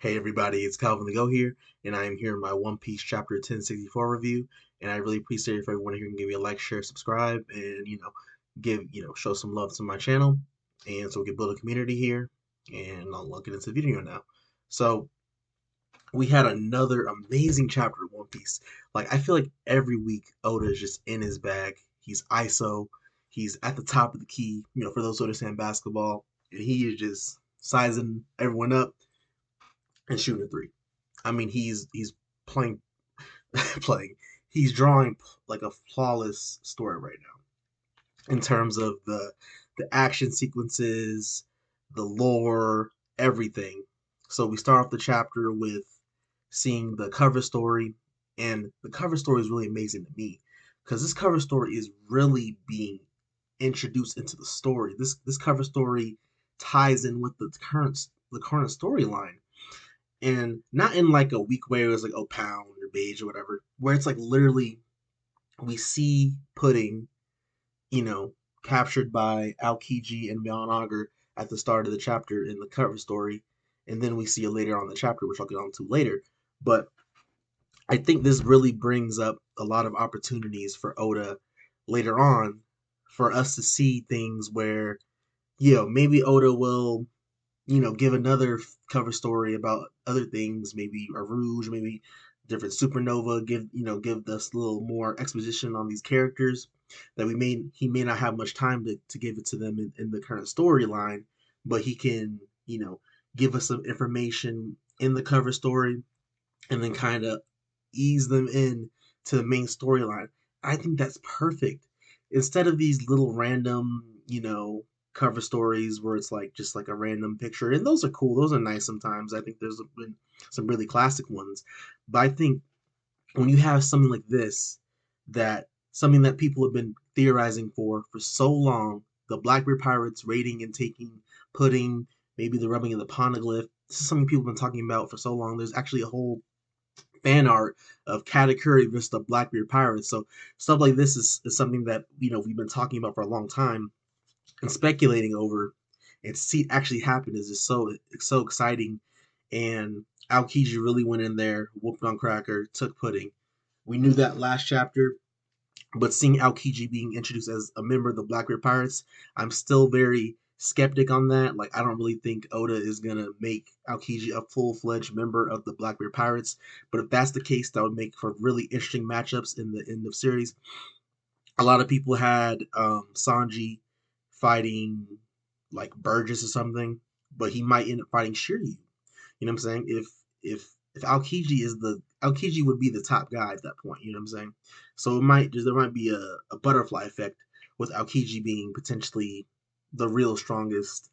Hey everybody, it's Calvin the Go here, and I am here in my One Piece chapter 1064 review. And I really appreciate if everyone here can give me a like, share, subscribe, and show some love to my channel. And so we can build a community here. And I'll get into the video now. So we had another amazing chapter of One Piece. Like I feel like every week Oda is just in his bag. He's ISO, he's at the top of the key, for those who understand basketball, and he is just sizing everyone up and shooting a three. I mean, he's playing playing. He's drawing like a flawless story right now in terms of the action sequences, the lore, everything. So we start off the chapter with seeing the cover story, and the cover story is really amazing to me because this cover story is really being introduced into the story. This cover story ties in with the current storyline, and not in like a weak way where it's like, oh, pound or beige or whatever, where it's like literally we see Pudding, you know, captured by Aokiji and Miyanaga at the start of the chapter in the cover story, and then we see it later on in the chapter, which I'll get on to later. But I think this really brings up a lot of opportunities for Oda later on for us to see things where, maybe Oda will give another cover story about other things, maybe a Rouge, maybe different supernova, give us a little more exposition on these characters that he may not have much time to give it to them in the current storyline, but he can, give us some information in the cover story and then kind of ease them in to the main storyline. I think that's perfect. Instead of these little random, cover stories where it's like just like a random picture, and those are cool. Those are nice sometimes. I think there's been some really classic ones, but I think when you have something like this, that something that people have been theorizing for so long, the Blackbeard pirates raiding and taking Pudding, maybe the rubbing of the poneglyph. This is something people have been talking about for so long. There's actually a whole fan art of Katakuri versus the Blackbeard Pirates. So stuff like this is something that we've been talking about for a long time and speculating over. And to see it actually happen is just so exciting. And Aokiji really went in there, whooped on Cracker, took Pudding. We knew that last chapter, but seeing Aokiji being introduced as a member of the Blackbeard Pirates, I'm still very skeptic on that. Like, I don't really think Oda is gonna make Aokiji a full-fledged member of the Blackbeard Pirates. But if that's the case, that would make for really interesting matchups in the end of series. A lot of people had Sanji fighting like Burgess or something, but he might end up fighting Shiryu. You know what I'm saying? If Aokiji would be the top guy at that point. You know what I'm saying? So there might be a butterfly effect with Aokiji being potentially the real strongest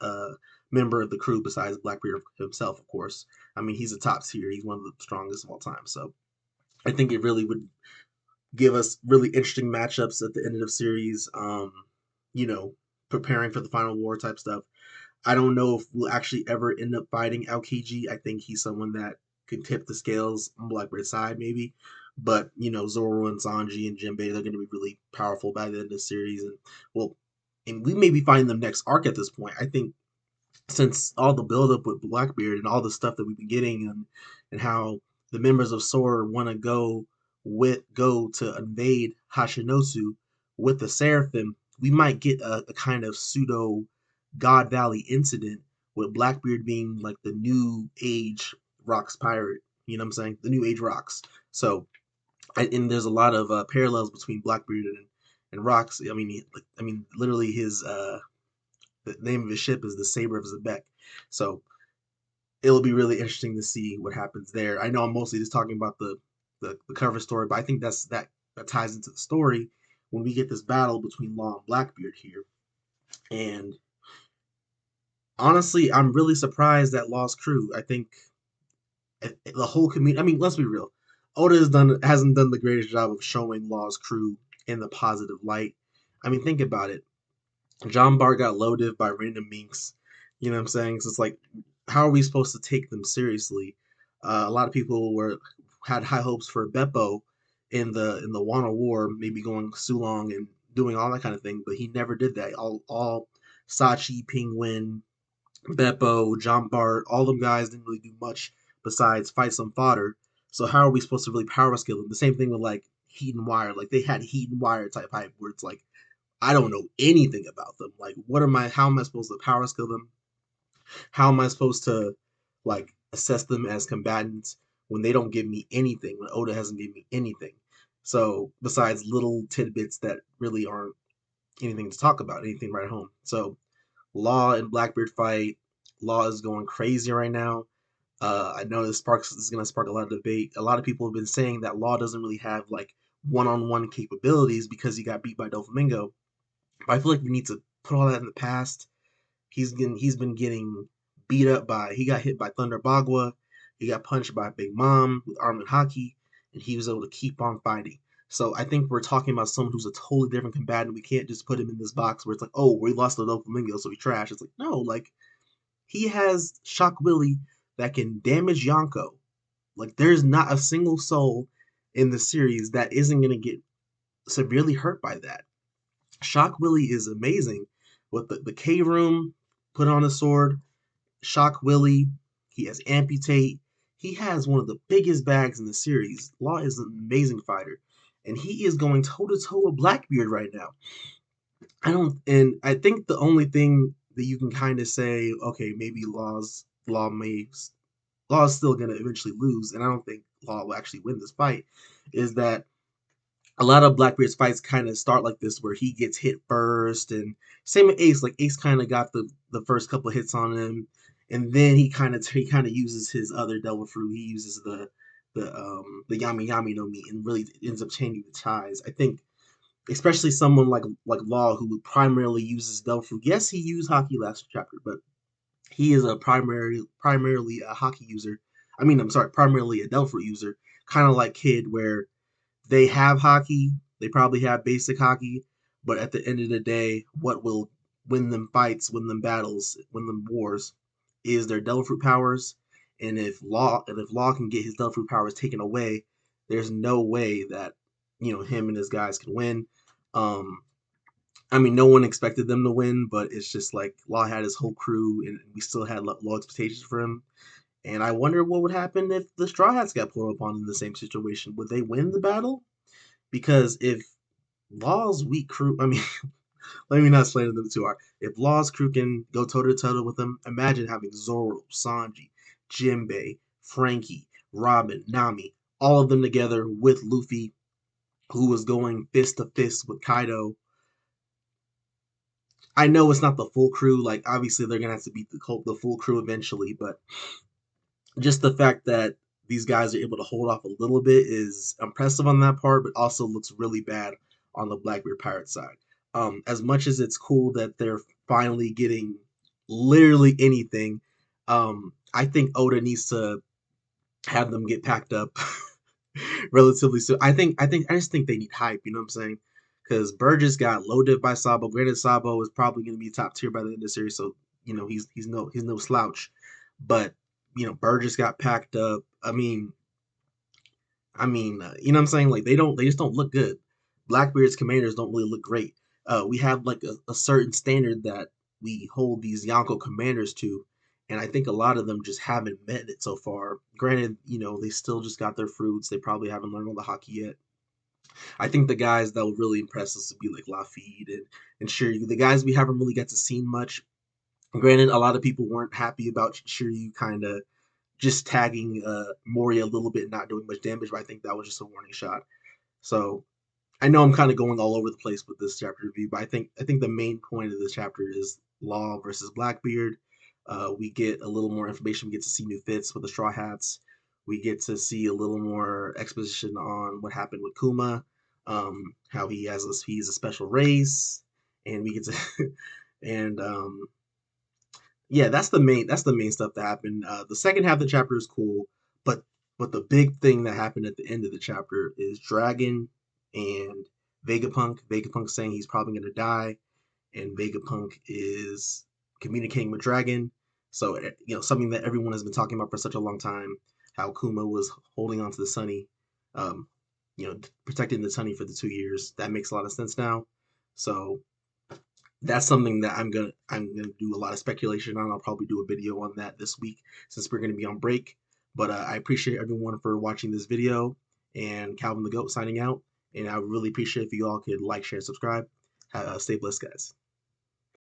member of the crew besides Blackbeard himself, of course. I mean, he's a top tier. He's one of the strongest of all time. So I think it really would give us really interesting matchups at the end of the series. You know, preparing for the final war type stuff. I don't know if we'll actually ever end up fighting Aokiji. I think he's someone that could tip the scales on Blackbeard's side, maybe. But Zoro and Sanji and Jinbei, they're going to be really powerful by the end of the series, and well, and we may be fighting them next arc at this point. I think since all the buildup with Blackbeard and all the stuff that we've been getting, and how the members of SOAR want to go to invade Hashinosu with the Seraphim, we might get a kind of pseudo God Valley incident with Blackbeard being like the new age rocks pirate. You know what I'm saying? The new age rocks. So, and there's a lot of parallels between Blackbeard and rocks. I mean, literally his the name of his ship is the Saber of Zebek. So it'll be really interesting to see what happens there. I know I'm mostly just talking about the cover story, but I think that ties into the story when we get this battle between Law and Blackbeard here. And honestly, I'm really surprised at Law's crew. I think the whole community. I mean, let's be real. Oda hasn't done the greatest job of showing Law's crew in the positive light. I mean, think about it. John Bart got loaded by random minks. You know what I'm saying? So it's like, how are we supposed to take them seriously? A lot of people had high hopes for Beppo in the Wano War, maybe going Sulong and doing all that kind of thing, but he never did that. All Sachi, Penguin, Beppo, John Bart, all them guys didn't really do much besides fight some fodder. So how are we supposed to really power skill them? The same thing with like heat and wire. Like they had heat and wire type hype where it's like I don't know anything about them. Like what am I? How am I supposed to power skill them? How am I supposed to like assess them as combatants when they don't give me anything? When Oda hasn't given me anything. So besides little tidbits that really aren't anything to talk about, anything right home. So Law and Blackbeard fight. Law is going crazy right now. I know this is going to spark a lot of debate. A lot of people have been saying that Law doesn't really have like one-on-one capabilities because he got beat by Doflamingo. But I feel like we need to put all that in the past. He's been getting beat up by he got hit by Thunder Bagua, he got punched by Big Mom with Arm and Haki, and he was able to keep on fighting. So I think we're talking about someone who's a totally different combatant. We can't just put him in this box where it's like, oh, we lost the Doflamingo, so we trash. It's like, no, like he has Shock Willie that can damage Yonko. Like there's not a single soul in the series that isn't gonna get severely hurt by that. Shock Willie is amazing with the K room, put on a sword, Shock Willie, he has Amputate. He has one of the biggest bags in the series. Law is an amazing fighter. And he is going toe to toe with Blackbeard right now. I think the only thing that you can kind of say, okay, maybe Law's still gonna eventually lose, and I don't think Law will actually win this fight, is that a lot of Blackbeard's fights kind of start like this, where he gets hit first, and same with Ace. Like Ace kind of got the first couple hits on him, and then he kind of uses his other Devil Fruit. He uses the Yami Yami no Mi, and really ends up changing the ties. I think especially someone like Law who primarily uses Devil Fruit. Yes, he used Hockey last chapter, but he is a primarily a Hockey user. I mean, I'm sorry, primarily a Devil Fruit user, kind of like Kid, where they have hockey. They probably have basic hockey, but at the end of the day, what will win them fights, win them battles, win them wars, is their Devil Fruit powers. And if Law can get his Devil Fruit powers taken away, there's no way that him and his guys can win. Um, I mean, no one expected them to win, but it's just like Law had his whole crew, and we still had low expectations for him. And I wonder what would happen if the Straw Hats got pulled upon in the same situation. Would they win the battle? Because if Law's weak crew, I mean, let me not explain them too hard. If Law's crew can go toe to toe with them, imagine having Zoro, Sanji, Jinbei, Frankie, Robin, Nami, all of them together with Luffy, who was going fist to fist with Kaido. I know it's not the full crew. Like obviously they're gonna have to beat the full crew eventually, but just the fact that these guys are able to hold off a little bit is impressive on that part, but also looks really bad on the Blackbeard Pirate side. As much as it's cool that they're finally getting literally anything, I think Oda needs to have them get packed up relatively soon. I just think they need hype. You know what I'm saying? Because Burgess got low div by Sabo. Granted, Sabo is probably going to be top tier by the end of the series, so he's no slouch. But Burgess got packed up. You know what I'm saying? Like they just don't look good. Blackbeard's commanders don't really look great. We have like a certain standard that we hold these Yonko commanders to, and I think a lot of them just haven't met it so far. Granted, they still just got their fruits. They probably haven't learned all the hockey yet. I think the guys that will really impress us would be like Lafitte and Shiryu. The guys we haven't really got to see much. Granted, a lot of people weren't happy about Shiryu kind of just tagging Mori a little bit, not doing much damage, but I think that was just a warning shot. So I know I'm kind of going all over the place with this chapter review, but I think the main point of this chapter is Law versus Blackbeard. We get a little more information. We get to see new fits with the Straw Hats. We get to see a little more exposition on what happened with Kuma, how he's a special race, and we get to and yeah, that's the main stuff that happened. The second half of the chapter is cool, but the big thing that happened at the end of the chapter is Dragon and Vegapunk. Vegapunk saying he's probably gonna die, and Vegapunk is communicating with Dragon. So something that everyone has been talking about for such a long time, how Kuma was holding on to the Sunny, um, protecting the Sunny for the 2 years. That makes a lot of sense now. So that's something that I'm gonna do a lot of speculation on. I'll probably do a video on that this week since we're gonna be on break. But I appreciate everyone for watching this video, and Calvin the Goat signing out. And I really appreciate if you all could like, share, subscribe. Stay blessed, guys.